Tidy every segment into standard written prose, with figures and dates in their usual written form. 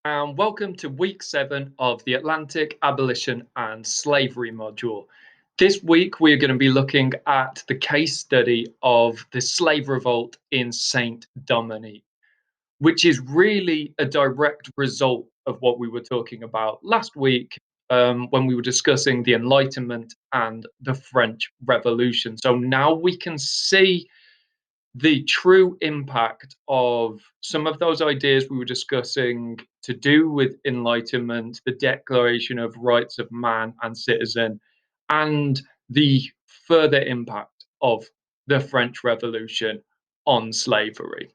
and welcome to week 7 of the Atlantic Abolition and Slavery module. This week, we're going to be looking at the case study of the slave revolt in Saint Domingue, which is really a direct result of what we were talking about last week when we were discussing the Enlightenment and the French Revolution. So now we can see the true impact of some of those ideas we were discussing to do with enlightenment, the Declaration of Rights of Man and Citizen, and the further impact of the French Revolution on slavery.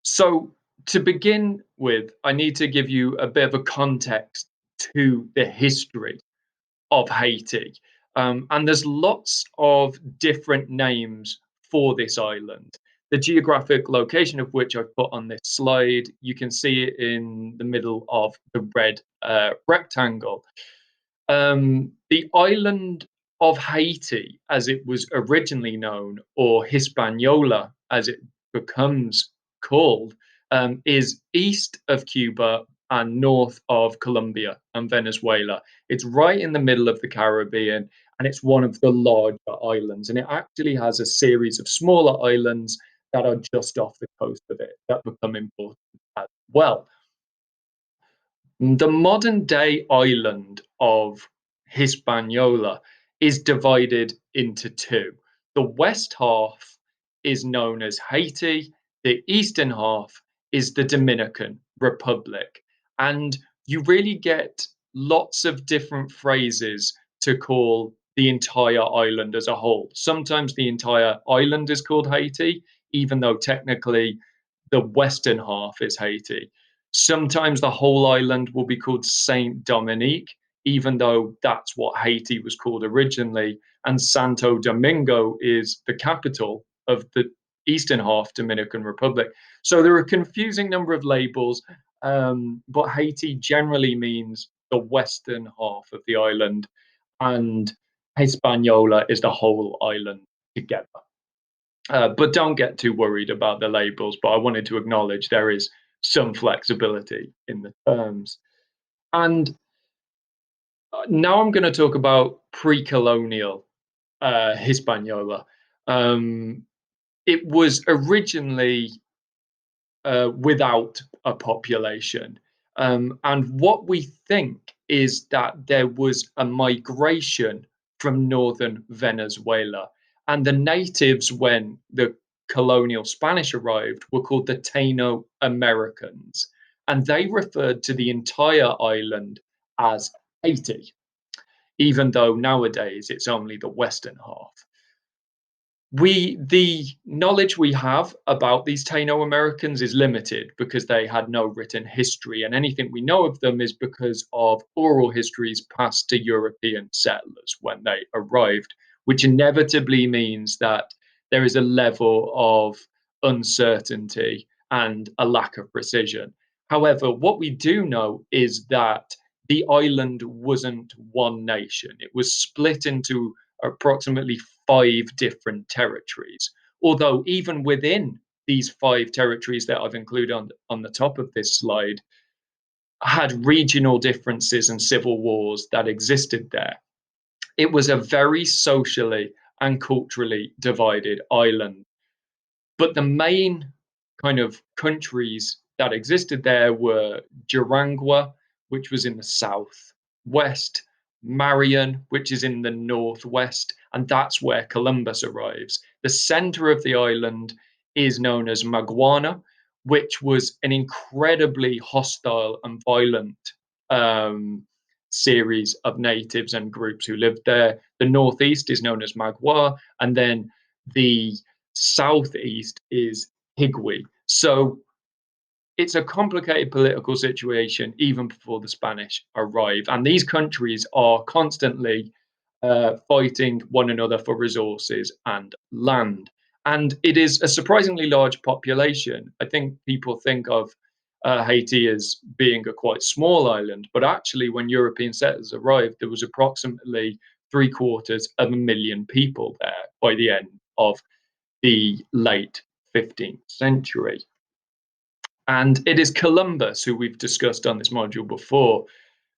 So, to begin with, I need to give you a bit of a context to the history of Haiti. And there's lots of different names for this island. The geographic location of which I've put on this slide, you can see it in the middle of the red rectangle. The island of Haiti, as it was originally known, or Hispaniola, as it becomes called, is east of Cuba and north of Colombia and Venezuela. It's right in the middle of the Caribbean, and it's one of the larger islands. And it actually has a series of smaller islands that are just off the coast of it that become important as well. The modern day island of Hispaniola is divided into two. The west half is known as Haiti, the eastern half is the Dominican Republic. And you really get lots of different phrases to call the entire island as a whole. Sometimes the entire island is called Haiti, even though technically the western half is Haiti. Sometimes the whole island will be called Saint Dominique, even though that's what Haiti was called originally. And Santo Domingo is the capital of the eastern half Dominican Republic. So there are a confusing number of labels, but Haiti generally means the western half of the island, and Hispaniola is the whole island together. But don't get too worried about the labels. But I wanted to acknowledge there is some flexibility in the terms. And now I'm going to talk about pre-colonial Hispaniola. It was originally without a population. And what we think is that there was a migration from northern Venezuela. And the natives, when the colonial Spanish arrived, were called the Taino Americans. And they referred to the entire island as Haiti, even though nowadays it's only the western half. The knowledge we have about these Taino Americans is limited because they had no written history, and anything we know of them is because of oral histories passed to European settlers when they arrived, which inevitably means that there is a level of uncertainty and a lack of precision. However, what we do know is that the island wasn't one nation. It was split into approximately 5 different territories. Although, even within these 5 territories that I've included on the top of this slide, had regional differences and civil wars that existed there. It was a very socially and culturally divided island. But the main kind of countries that existed there were Durangua, which was in the southwest, Marion, which is in the northwest, and that's where Columbus arrives. The center of the island is known as Maguana, which was an incredibly hostile and violent series of natives and groups who lived there. The northeast is known as Magua, and then the southeast is Higui. So it's a complicated political situation even before the Spanish arrive. And these countries are constantly fighting one another for resources and land. And it is a surprisingly large population. I think people think of Haiti as being a quite small island, but actually, when European settlers arrived, there was approximately 750,000 people there by the end of the late 15th century. And it is Columbus, who we've discussed on this module before,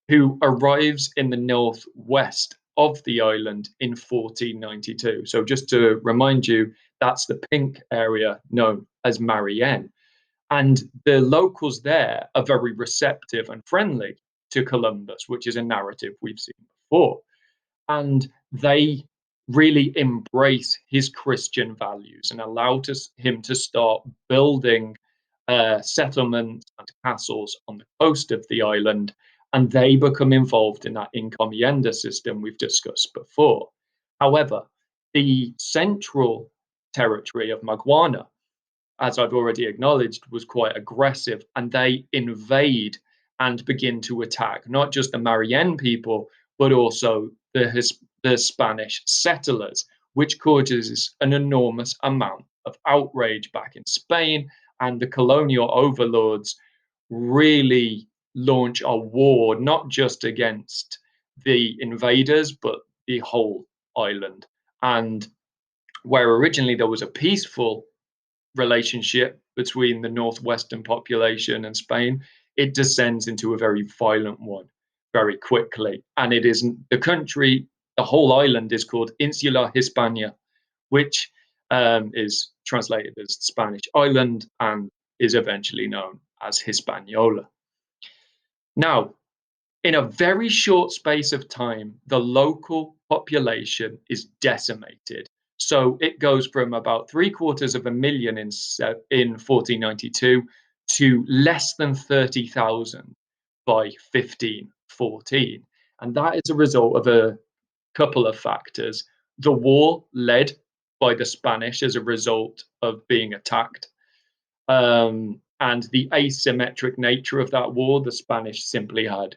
who arrives in the northwest of the island in 1492. So, just to remind you, that's the pink area known as Marianne. And the locals there are very receptive and friendly to Columbus, which is a narrative we've seen before. And they really embrace his Christian values and allow him to start building settlements and castles on the coast of the island. And they become involved in that encomienda system we've discussed before. However, the central territory of Maguana, as I've already acknowledged, was quite aggressive, and they invade and begin to attack not just the Marianne people, but also the Spanish settlers, which causes an enormous amount of outrage back in Spain. And the colonial overlords really launch a war, not just against the invaders, but the whole island. And where originally there was a peaceful relationship between the northwestern population and Spain, it descends into a very violent one very quickly. And it isn't the country, the whole island is called Insula Hispania, which is translated as Spanish island and is eventually known as Hispaniola. Now, in a very short space of time, the local population is decimated. So it goes from about three-quarters of a million in 1492 to less than 30,000 by 1514. And that is a result of a couple of factors. The war led by the Spanish as a result of being attacked, and the asymmetric nature of that war. The Spanish simply had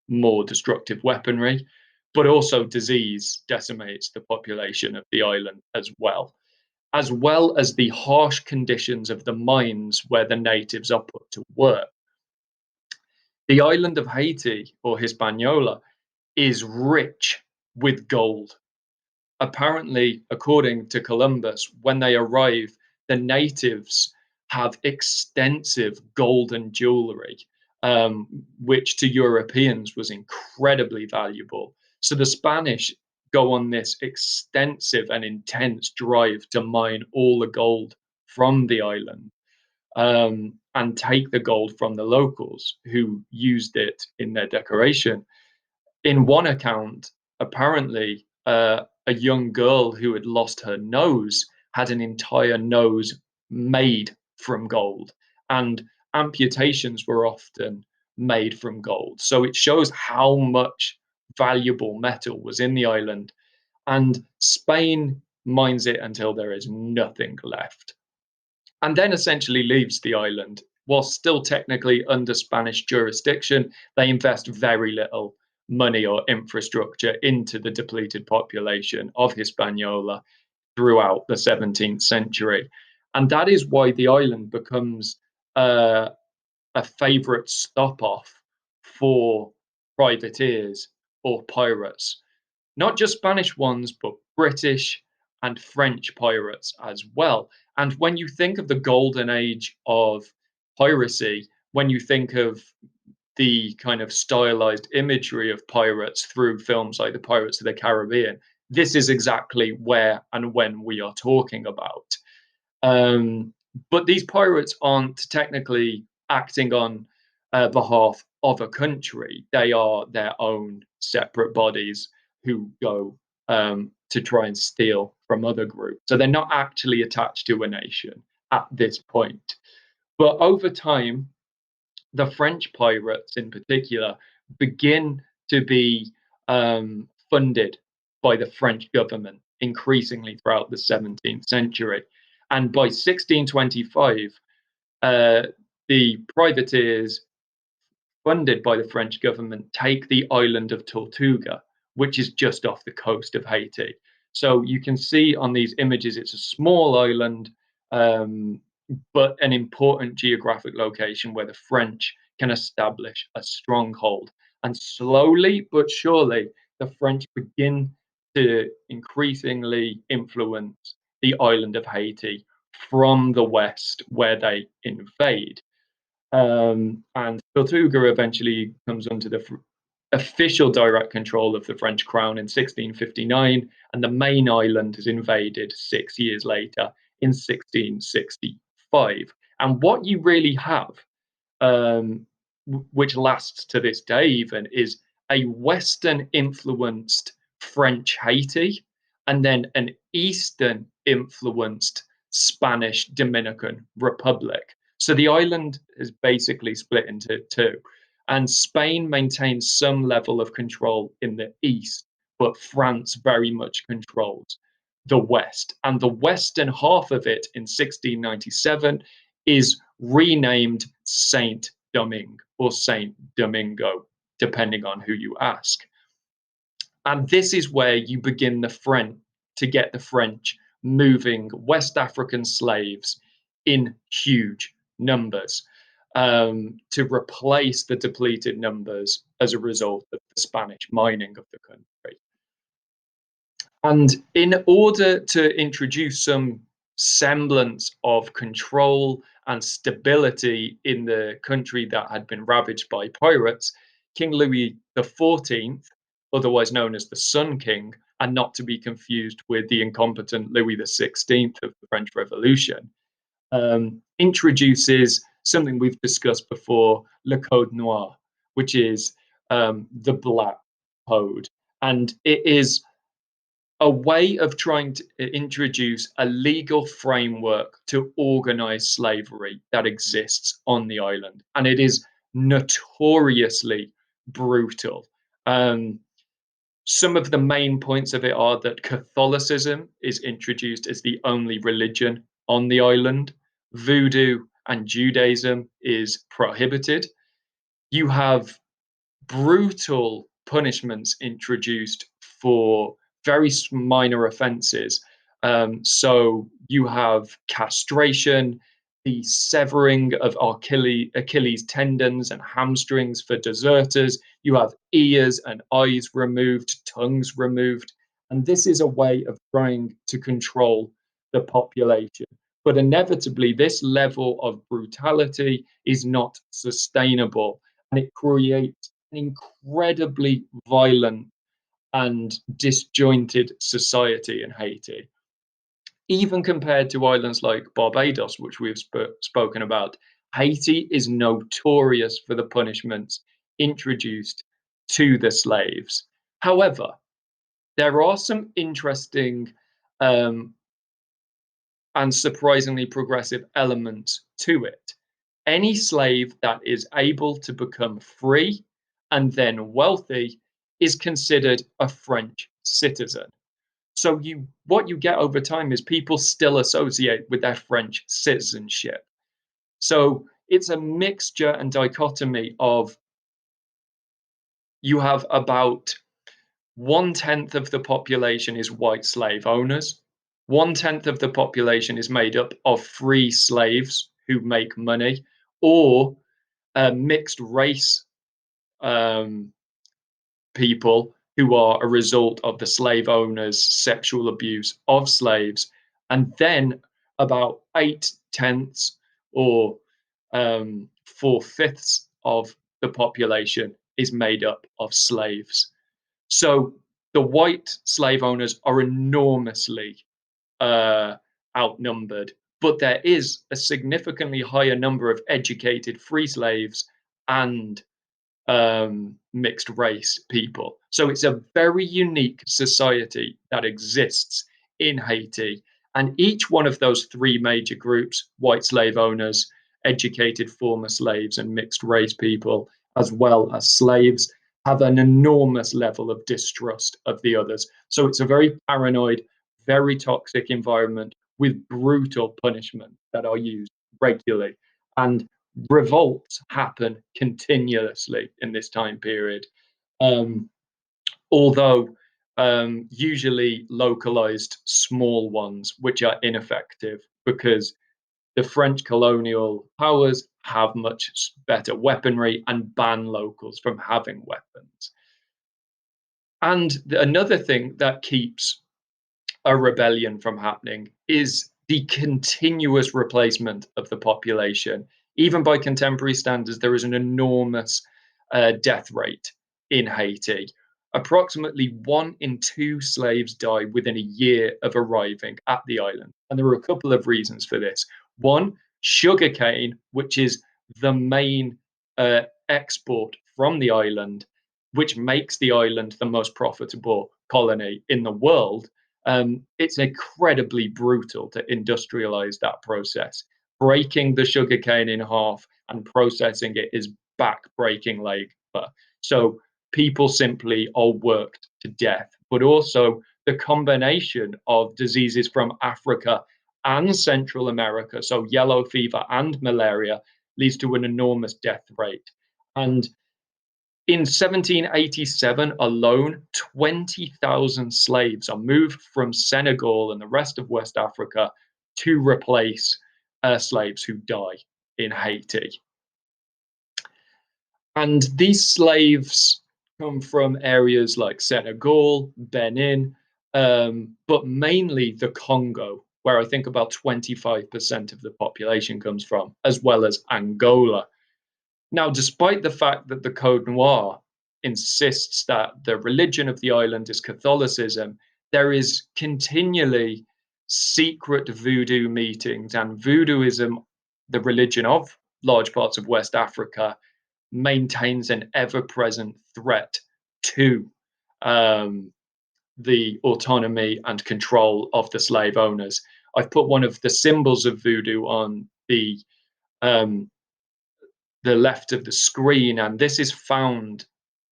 more destructive weaponry, but also disease decimates the population of the island as well as the harsh conditions of the mines where the natives are put to work. The island of Haiti, or Hispaniola, is rich with gold. Apparently, according to Columbus, when they arrive, the natives have extensive golden jewelry, which to Europeans was incredibly valuable. So the Spanish go on this extensive and intense drive to mine all the gold from the island, and take the gold from the locals who used it in their decoration. In one account, apparently, a young girl who had lost her nose had an entire nose made from gold, and amputations were often made from gold. So it shows how much valuable metal was in the island, and Spain mines it until there is nothing left, and then essentially leaves the island. While still technically under Spanish jurisdiction, they invest very little money or infrastructure into the depleted population of Hispaniola throughout the 17th century. And that is why the island becomes a favorite stop off for privateers or pirates, not just Spanish ones, but British and French pirates as well. And when you think of the golden age of piracy, when you think of the kind of stylized imagery of pirates through films like the Pirates of the Caribbean, this is exactly where and when we are talking about. Um, but these pirates aren't technically acting on behalf of a country. They are their own separate bodies who go to try and steal from other groups. So they're not actually attached to a nation at this point. But over time, the French pirates in particular begin to be funded by the French government increasingly throughout the 17th century. And by 1625, uh, the privateers funded by the French government take the island of Tortuga, which is just off the coast of Haiti. So you can see on these images, it's a small island, um, but an important geographic location where the French can establish a stronghold. And slowly but surely, the French begin to increasingly influence the island of Haiti from the west, where they invade. And Tortuga eventually comes under the official direct control of the French crown in 1659, and the main island is invaded 6 years later in 1665. And what you really have, um, which lasts to this day even, is a Western influenced French Haiti and then an Eastern influenced Spanish Dominican Republic. So the island is basically split into two. And Spain maintains some level of control in the east, but France very much controls the west. And the western half of it in 1697 is renamed Saint Domingue or Saint Domingo, depending on who you ask. And this is where you begin to get the French moving West African slaves in huge numbers to replace the depleted numbers as a result of the Spanish mining of the country. And in order to introduce some semblance of control and stability in the country that had been ravaged by pirates, King Louis XIV, otherwise known as the Sun King, and not to be confused with the incompetent Louis XVI of the French Revolution, introduces something we've discussed before, Le Code Noir, which is the Black Code. And it is a way of trying to introduce a legal framework to organize slavery that exists on the island. And it is notoriously brutal. Um, some of the main points of it are that Catholicism is introduced as the only religion on the island, Voodoo and Judaism is prohibited. You have brutal punishments introduced for very minor offences. So you have castration, the severing of Achilles tendons and hamstrings for deserters. You have ears and eyes removed, tongues removed. And this is a way of trying to control the population. But inevitably, this level of brutality is not sustainable, and it creates an incredibly violent and disjointed society in Haiti. Even compared to islands like Barbados, which we've spoken about, Haiti is notorious for the punishments introduced to the slaves. However, there are some interesting um, and surprisingly progressive elements to it. Any slave that is able to become free and then wealthy is considered a French citizen. So what you get over time is people still associate with their French citizenship. So it's a mixture and dichotomy of you have about 1/10 of the population is white slave owners. 1/10 of the population is made up of free slaves who make money, or mixed race um, people who are a result of the slave owners' sexual abuse of slaves. And then about 8/10 or 4/5 of the population is made up of slaves. So the white slave owners are enormously uh, outnumbered, but there is a significantly higher number of educated free slaves and mixed race people. So it's a very unique society that exists in Haiti. And each one of those three major groups, white slave owners, educated former slaves, and mixed race people, as well as slaves, have an enormous level of distrust of the others. So it's a very paranoid, very toxic environment with brutal punishment that are used regularly. And revolts happen continuously in this time period, um, although usually localized small ones, which are ineffective because the French colonial powers have much better weaponry and ban locals from having weapons. And another thing that keeps a rebellion from happening is the continuous replacement of the population. even by contemporary standards, there is an enormous death rate in Haiti. Approximately 1 in 2 slaves die within a year of arriving at the island. And there are a couple of reasons for this. One, sugarcane, which is the main export from the island, which makes the island the most profitable colony in the world. It's incredibly brutal to industrialize that process. Breaking the sugarcane in half and processing it is back-breaking labor. So people simply are worked to death. But also the combination of diseases from Africa and Central America, so yellow fever and malaria, leads to an enormous death rate. And in 1787 alone, 20,000 slaves are moved from Senegal and the rest of West Africa to replace slaves who die in Haiti. And these slaves come from areas like Senegal, Benin, but mainly the Congo, where I think about 25% of the population comes from, as well as Angola. Now, despite the fact that the Code Noir insists that the religion of the island is Catholicism, there is continually secret voodoo meetings, and voodooism, the religion of large parts of West Africa, maintains an ever-present threat to um, the autonomy and control of the slave owners. I've put one of the symbols of voodoo on um, the left of the screen, and this is found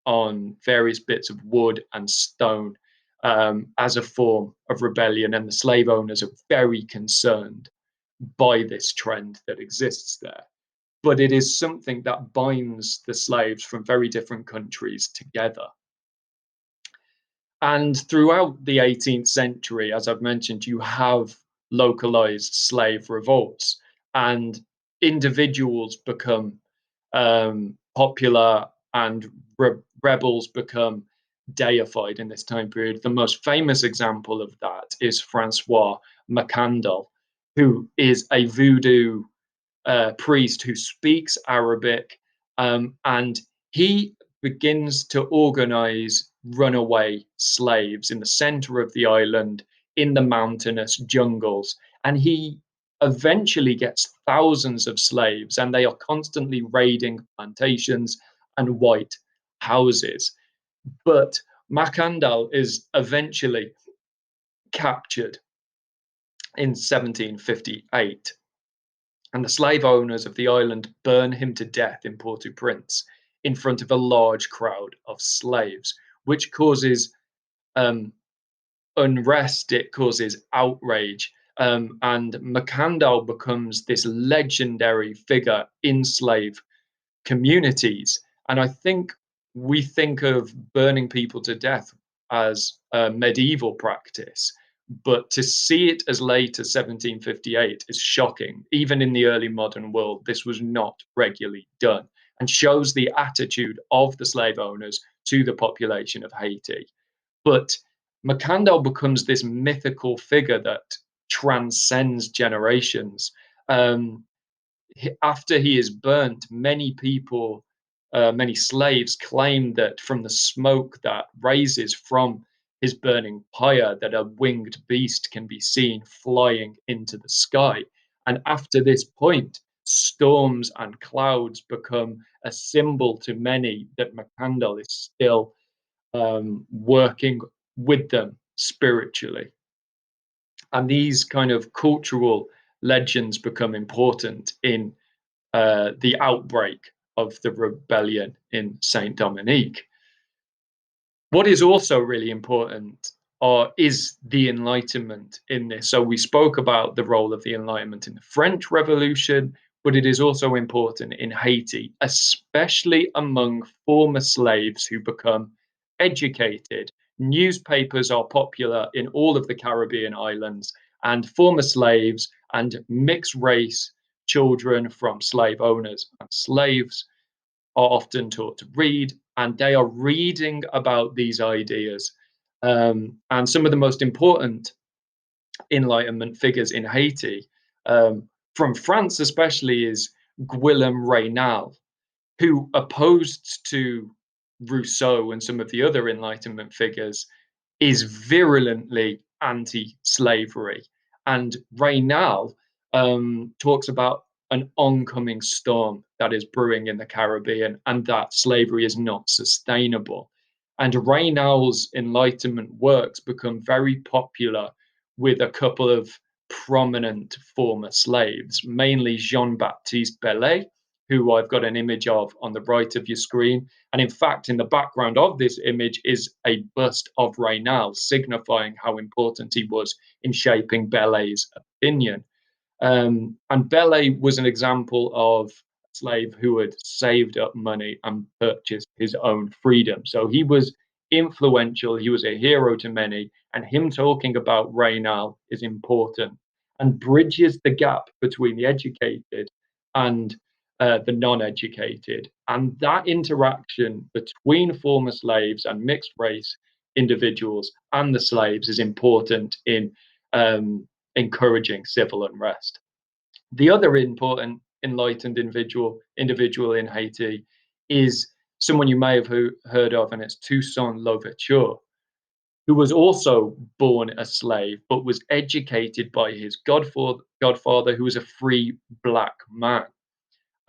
on various bits of wood and stone as a form of rebellion, and the slave owners are very concerned by this trend that exists there. But it is something that binds the slaves from very different countries together. And throughout the 18th century, as I've mentioned, you have localized slave revolts, and individuals become popular, and rebels become deified in this time period. The most famous example of that is Francois Macandal, who is a voodoo priest who speaks Arabic, and he begins to organize runaway slaves in the center of the island, in the mountainous jungles. And he eventually gets thousands of slaves, and they are constantly raiding plantations and white houses. But Macandal is eventually captured in 1758, and the slave owners of the island burn him to death in Port-au-Prince in front of a large crowd of slaves, which causes um, unrest, it causes outrage, and Macandal becomes this legendary figure in slave communities. And I think we think of burning people to death as a medieval practice, but to see it as late as 1758 is shocking. Even in the early modern world, this was not regularly done, and shows the attitude of the slave owners to the population of Haiti. But Macandal becomes this mythical figure that transcends generations. Um, After he is burnt, many people, many slaves claim that from the smoke that raises from his burning pyre, that a winged beast can be seen flying into the sky. And after this point, storms and clouds become a symbol to many that Macandal is still working with them spiritually. And these kind of cultural legends become important in the outbreak of the rebellion in Saint Dominique. What is also really important is the Enlightenment in this. So we spoke about the role of the Enlightenment in the French Revolution, but it is also important in Haiti, especially among former slaves who become educated. Newspapers are popular in all of the Caribbean islands, and former slaves and mixed race children from slave owners and slaves are often taught to read, and they are reading about these ideas. And some of the most important Enlightenment figures in Haiti, from France especially, is Guillaume Reynal, who, opposed to Rousseau and some of the other Enlightenment figures, is virulently anti-slavery. And Reynal talks about an oncoming storm that is brewing in the Caribbean and that slavery is not sustainable. And Reynal's Enlightenment works become very popular with a couple of prominent former slaves, mainly Jean-Baptiste Bellay, who I've got an image of on the right of your screen. And in fact, in the background of this image is a bust of Reynal, signifying how important he was in shaping Bellay's opinion. And Bellay was an example of a slave who had saved up money and purchased his own freedom. So he was influential, he was a hero to many, and him talking about Reynal is important and bridges the gap between the educated and the non-educated. And that interaction between former slaves and mixed race individuals and the slaves is important in encouraging civil unrest. The other important enlightened individual in Haiti is someone you may have heard of, and it's Toussaint Louverture, who was also born a slave but was educated by his godfather, who was a free black man.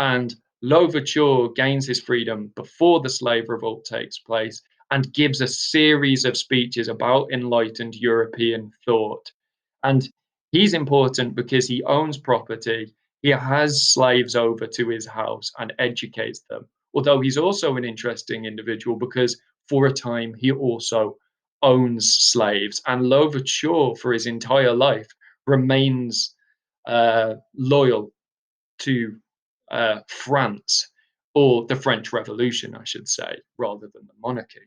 And Louverture gains his freedom before the slave revolt takes place and gives a series of speeches about enlightened European thought. And he's important because he owns property, he has slaves over to his house and educates them. Although he's also an interesting individual because for a time he also owns slaves. And Louverture, for his entire life, remains loyal to France, or the French Revolution, I should say, rather than the monarchy.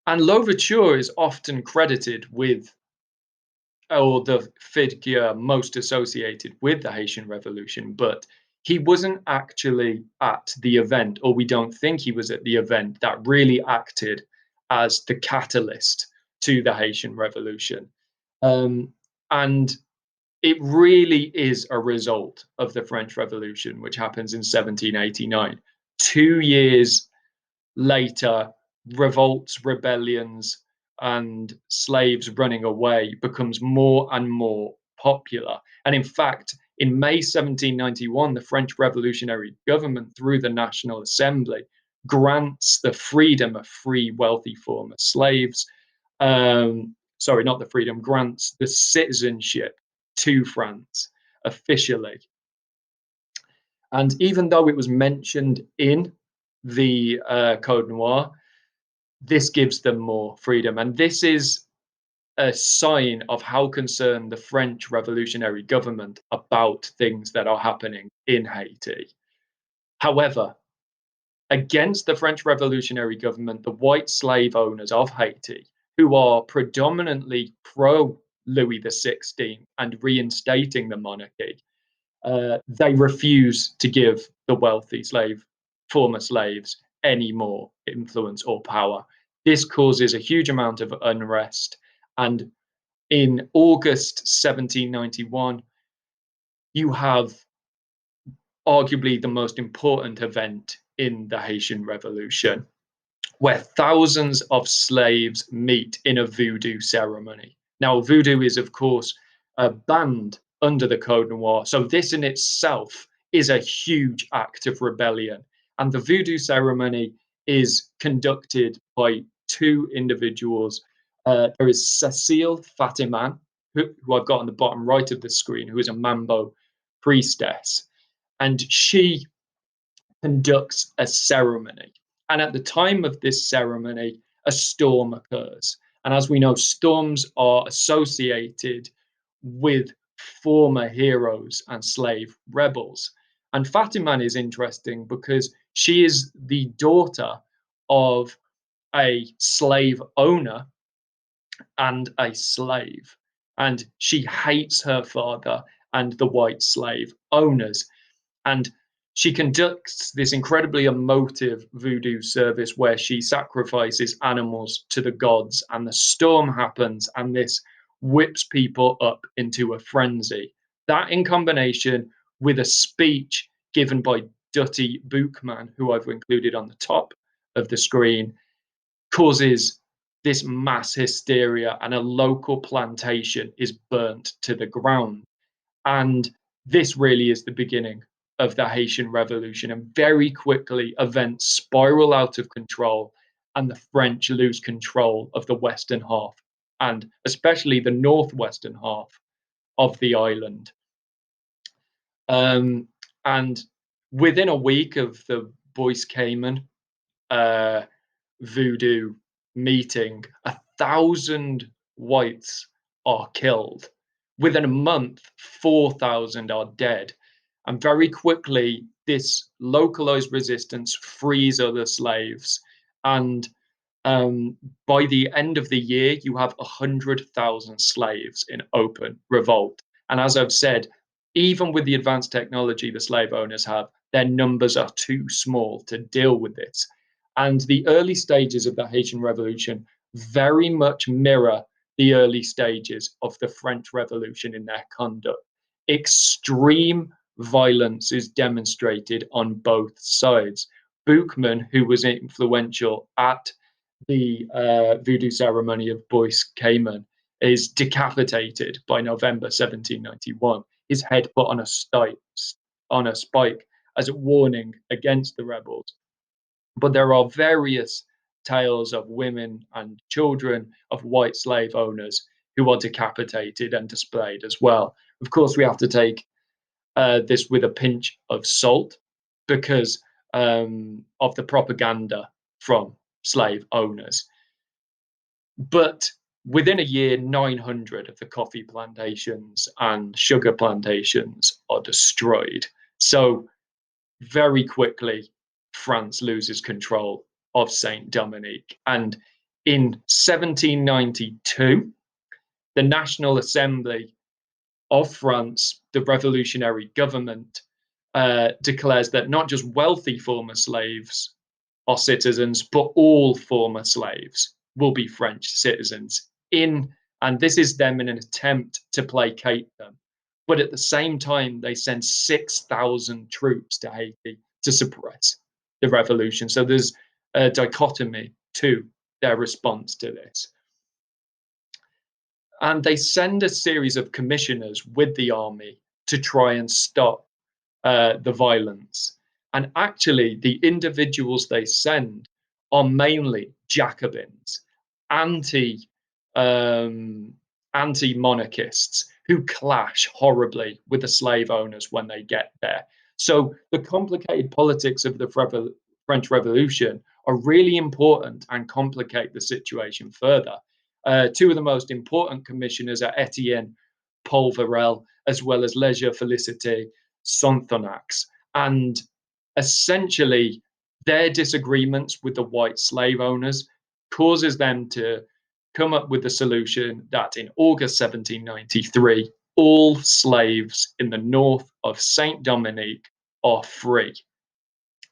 And Louverture is often credited with, or the figure most associated with the Haitian Revolution, but he wasn't actually at the event, or we don't think he was at the event that really acted as the catalyst to the Haitian Revolution. And it really is a result of the French Revolution, which happens in 1789. 2 years later, revolts, rebellions, and slaves running away becomes more and more popular. And in fact, in May 1791, the French revolutionary government, through the National Assembly, grants the freedom of free, wealthy former slaves. Sorry, not the freedom, grants the citizenship to France officially. And even though it was mentioned in the Code Noir, this gives them more freedom. And this is a sign of how concerned the French revolutionary government about things that are happening in Haiti. However, against the French revolutionary government, the white slave owners of Haiti, who are predominantly pro Louis XVI and reinstating the monarchy, they refuse to give the wealthy former slaves, any more influence or power. This causes a huge amount of unrest. And in August 1791, you have arguably the most important event in the Haitian Revolution, where thousands of slaves meet in a voodoo ceremony. Now, voodoo is, of course, banned under the Code Noir. So, this in itself is a huge act of rebellion. And the voodoo ceremony is conducted by two individuals. There is Cécile Fatiman, who I've got on the bottom right of the screen, who is a Mambo priestess. And she conducts a ceremony. And at the time of this ceremony, a storm occurs. And as we know, storms are associated with former heroes and slave rebels. And Fatiman is interesting because she is the daughter of a slave owner and a slave. And she hates her father and the white slave owners. And she conducts this incredibly emotive voodoo service where she sacrifices animals to the gods, and the storm happens, and this whips people up into a frenzy. That, in combination with a speech given by Dutty Boukman, who I've included on the top of the screen, causes this mass hysteria, and a local plantation is burnt to the ground. And this really is the beginning of the Haitian Revolution. And very quickly, events spiral out of control, and the French lose control of the western half, and especially the northwestern half of the island. Um, and within a week of the Boyce Cayman uh, voodoo meeting, 1,000 whites are killed. Within a month, 4,000 are dead. And very quickly, this localized resistance frees other slaves. And um, by the end of the year, you have 100,000 slaves in open revolt. And as I've said, even with the advanced technology the slave owners have, their numbers are too small to deal with this. And the early stages of the Haitian Revolution very much mirror the early stages of the French Revolution in their conduct. Extreme violence is demonstrated on both sides. Boukman, who was influential at the voodoo ceremony of Boyce Cayman, is decapitated by November 1791. His head put on a spike as a warning against the rebels. But there are various tales of women and children of white slave owners who are decapitated and displayed as well. Of course, we have to take this with a pinch of salt because of the propaganda from slave owners. But within a year, 900 of the coffee plantations and sugar plantations are destroyed. So, very quickly, France loses control of Saint Dominique. And in 1792, the National Assembly of France, the revolutionary government, declares that not just wealthy former slaves are citizens, but all former slaves will be French citizens. And this is them in an attempt to placate them. But at the same time, they send 6,000 troops to Haiti to suppress the revolution. So there's a dichotomy to their response to this. And they send a series of commissioners with the army to try and stop the violence. And actually, the individuals they send are mainly Jacobins, anti anti-monarchists who clash horribly with the slave owners when they get there. So the complicated politics of the French Revolution are really important and complicate the situation further. Two of the most important commissioners are Etienne Polverel as well as Leger Félicité Sonthonax. And essentially, their disagreements with the white slave owners causes them to come up with the solution that in August 1793, all slaves in the north of Saint Dominique are free.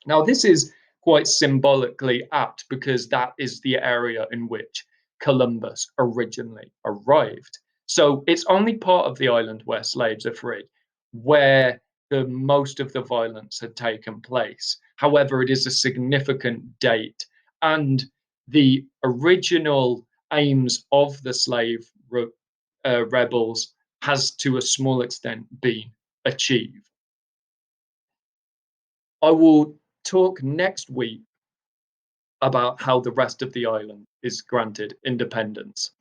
Now, this is quite symbolically apt because that is the area in which Columbus originally arrived. So it's only part of the island where slaves are free, where the most of the violence had taken place. However, it is a significant date, and the original aims of the rebels has to a small extent been achieved. I will talk next week about how the rest of the island is granted independence.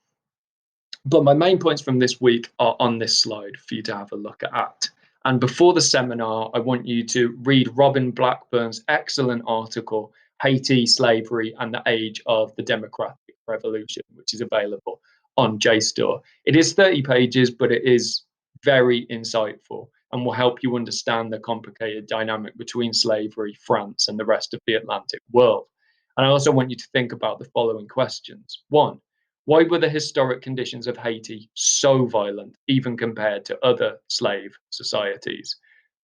But my main points from this week are on this slide for you to have a look at. And before the seminar, I want you to read Robin Blackburn's excellent article, Haiti, Slavery, and the Age of the Democratic Revolution, which is available on JSTOR. It is 30 pages, but it is very insightful and will help you understand the complicated dynamic between slavery, France, and the rest of the Atlantic world. And I also want you to think about the following questions. One, why were the historic conditions of Haiti so violent, even compared to other slave societies?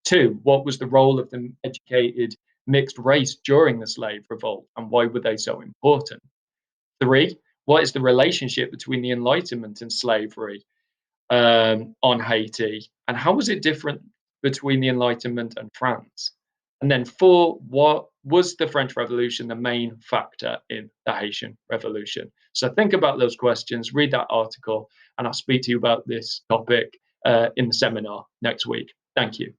Two, what was the role of the educated mixed race during the slave revolt, and why were they so important? Three, what is the relationship between the Enlightenment and slavery on Haiti, and how was it different between the Enlightenment and France? And then four, what was the French Revolution the main factor in the Haitian Revolution? So think about those questions, read that article, and I'll speak to you about this topic in the seminar next week. Thank you.